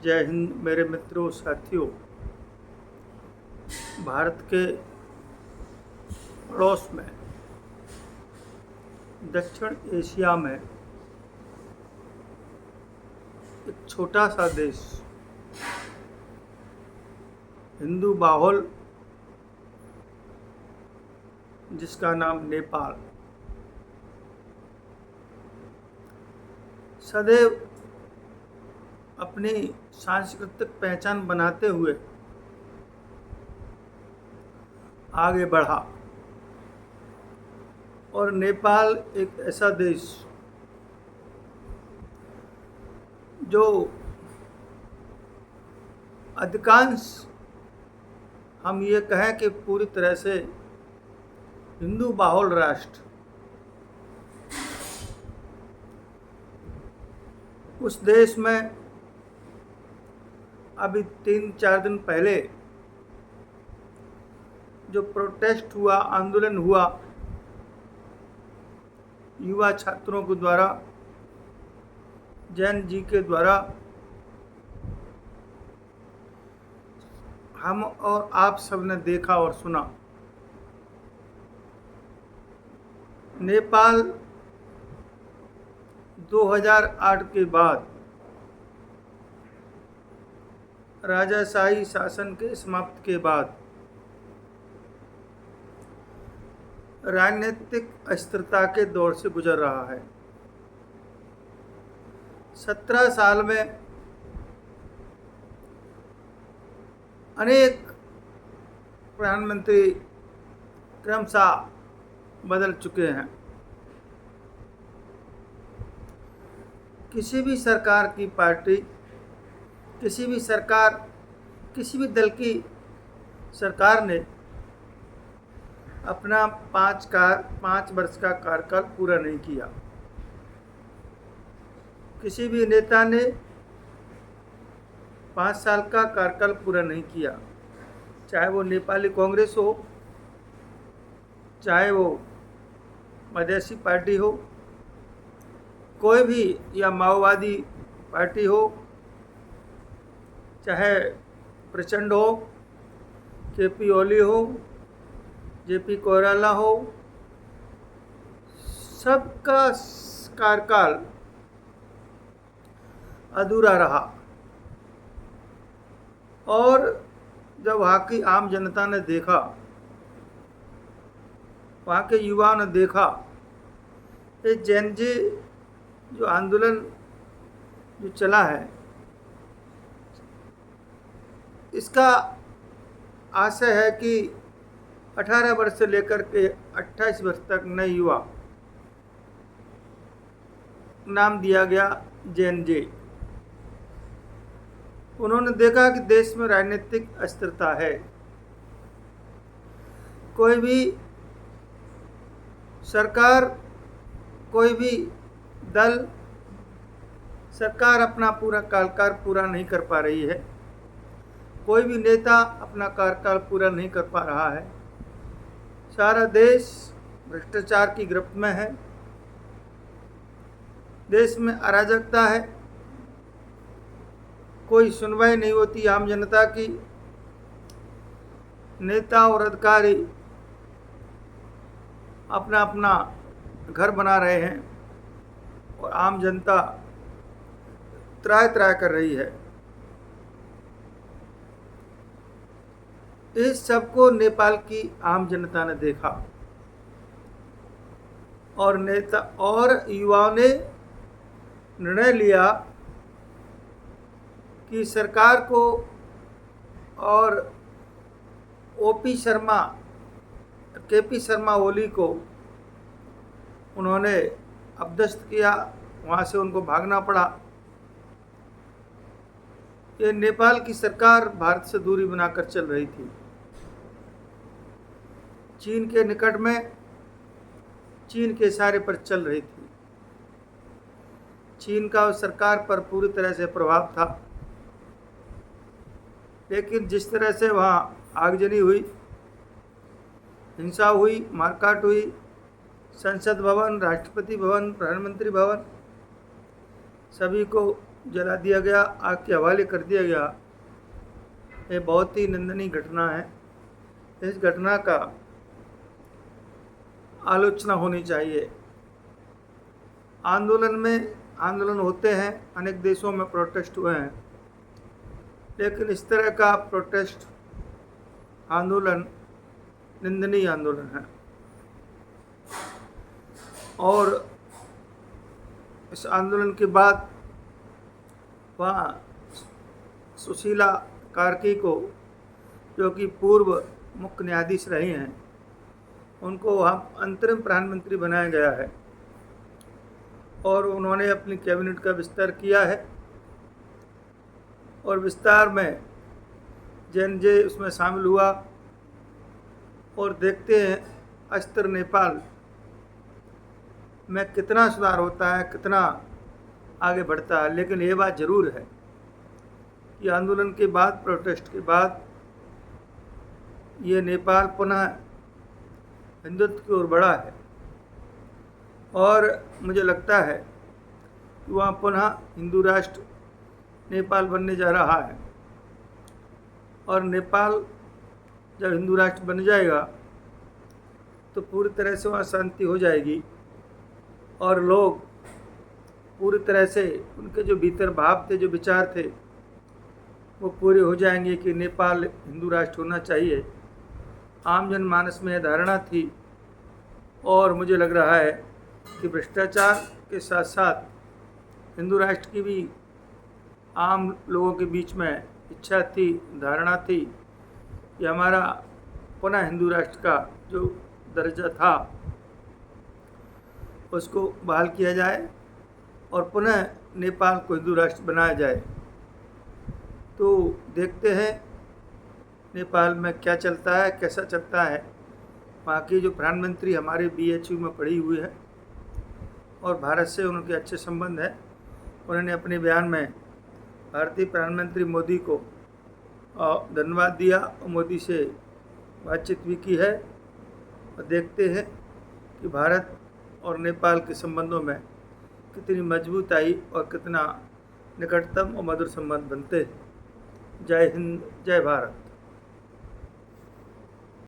जय हिंद मेरे मित्रों साथियों। भारत के पड़ोस में दक्षिण एशिया में एक छोटा सा देश, हिंदू बाहुल, जिसका नाम नेपाल, सदैव अपनी सांस्कृतिक पहचान बनाते हुए आगे बढ़ा। और नेपाल एक ऐसा देश जो अधिकांश, हम ये कहें कि पूरी तरह से हिंदू बाहुल राष्ट्र, उस देश में अभी 3-4 दिन पहले जो प्रोटेस्ट हुआ, आंदोलन हुआ युवा छात्रों के द्वारा, जैन जी के द्वारा, हम और आप सब ने देखा और सुना। नेपाल 2008 के बाद राजाशाही शासन के समाप्ति के बाद राजनीतिक अस्थिरता के दौर से गुजर रहा है। 17 साल में अनेक प्रधानमंत्री क्रमशः बदल चुके हैं। किसी भी सरकार की पार्टी, किसी भी सरकार, किसी भी दल की सरकार ने अपना 5 वर्ष का कार्यकाल पूरा नहीं किया। किसी भी नेता ने 5 साल का कार्यकाल पूरा नहीं किया, चाहे वो नेपाली कांग्रेस हो, चाहे वो मधेसी पार्टी हो, कोई भी, या माओवादी पार्टी हो, चाहे प्रचंड हो, केपी ओली हो, जेपी कोइराला हो, सबका कार्यकाल अधूरा रहा। और जब वहाँ की आम जनता ने देखा, वहाँ के युवाओं ने देखा, ये जैन जी जो आंदोलन जो चला है, इसका आशय है कि 18 वर्ष से लेकर के 28 वर्ष तक नए युवा, नाम दिया गया जैन जी। उन्होंने देखा कि देश में राजनीतिक अस्थिरता है, कोई भी सरकार, कोई भी दल, सरकार अपना पूरा कार्यकाल पूरा नहीं कर पा रही है, कोई भी नेता अपना कार्यकाल पूरा नहीं कर पा रहा है। सारा देश भ्रष्टाचार की गिरफ्त में है, देश में अराजकता है, कोई सुनवाई नहीं होती आम जनता की। नेता और अधिकारी अपना अपना घर बना रहे हैं और आम जनता त्राह कर रही है। इस सबको नेपाल की आम जनता ने देखा और नेता और युवाओं ने निर्णय लिया कि सरकार को और केपी शर्मा ओली को उन्होंने अपदस्थ किया, वहाँ से उनको भागना पड़ा। ये नेपाल की सरकार भारत से दूरी बनाकर चल रही थी। चीन के निकट में, चीन के इशारे पर चल रही थी। चीन का उस सरकार पर पूरी तरह से प्रभाव था, लेकिन जिस तरह से वहाँ आगजनी हुई, हिंसा हुई, मारकाट हुई, संसद भवन, राष्ट्रपति भवन, प्रधानमंत्री भवन, सभी को जला दिया गया, आग के हवाले कर दिया गया, ये बहुत ही निंदनीय घटना है। इस घटना का आलोचना होनी चाहिए। आंदोलन होते हैं, अनेक देशों में प्रोटेस्ट हुए हैं, लेकिन इस तरह का प्रोटेस्ट आंदोलन निंदनीय आंदोलन है। और इस आंदोलन के बाद वहाँ सुशीला कार्की को, जो कि पूर्व मुख्य न्यायाधीश रही हैं, उनको वहाँ अंतरिम प्रधानमंत्री बनाया गया है और उन्होंने अपनी कैबिनेट का विस्तार किया है और विस्तार में जे उसमें शामिल हुआ। और देखते हैं अस्तर नेपाल में कितना सुधार होता है, कितना आगे बढ़ता है। लेकिन ये बात ज़रूर है कि आंदोलन के बाद, प्रोटेस्ट के बाद, ये नेपाल पुनः हिंदुत्व की ओर बढ़ा है और मुझे लगता है कि वहाँ पुनः हिंदू राष्ट्र नेपाल बनने जा रहा है। और नेपाल जब हिंदू राष्ट्र बन जाएगा तो पूरी तरह से वहाँ शांति हो जाएगी और लोग पूरी तरह से, उनके जो भीतर भाव थे, जो विचार थे, वो पूरे हो जाएंगे कि नेपाल हिंदू राष्ट्र होना चाहिए। आम जनमानस में यह धारणा थी और मुझे लग रहा है कि भ्रष्टाचार के साथ साथ हिंदू राष्ट्र की भी आम लोगों के बीच में इच्छा थी, धारणा थी कि हमारा पुनः हिंदू राष्ट्र का जो दर्जा था उसको बहाल किया जाए और पुनः नेपाल को हिंदू राष्ट्र बनाया जाए। तो देखते हैं नेपाल में क्या चलता है, कैसा चलता है। वहाँ की जो प्रधानमंत्री हमारे BHU में पढ़ी हुई है और भारत से उनके अच्छे संबंध हैं। उन्होंने अपने बयान में भारतीय प्रधानमंत्री मोदी को धन्यवाद दिया और मोदी से बातचीत भी की है। और देखते हैं कि भारत और नेपाल के संबंधों में कितनी मजबूताई और कितना निकटतम और मधुर संबंध बनते हैं। जय हिंद, जय भारत।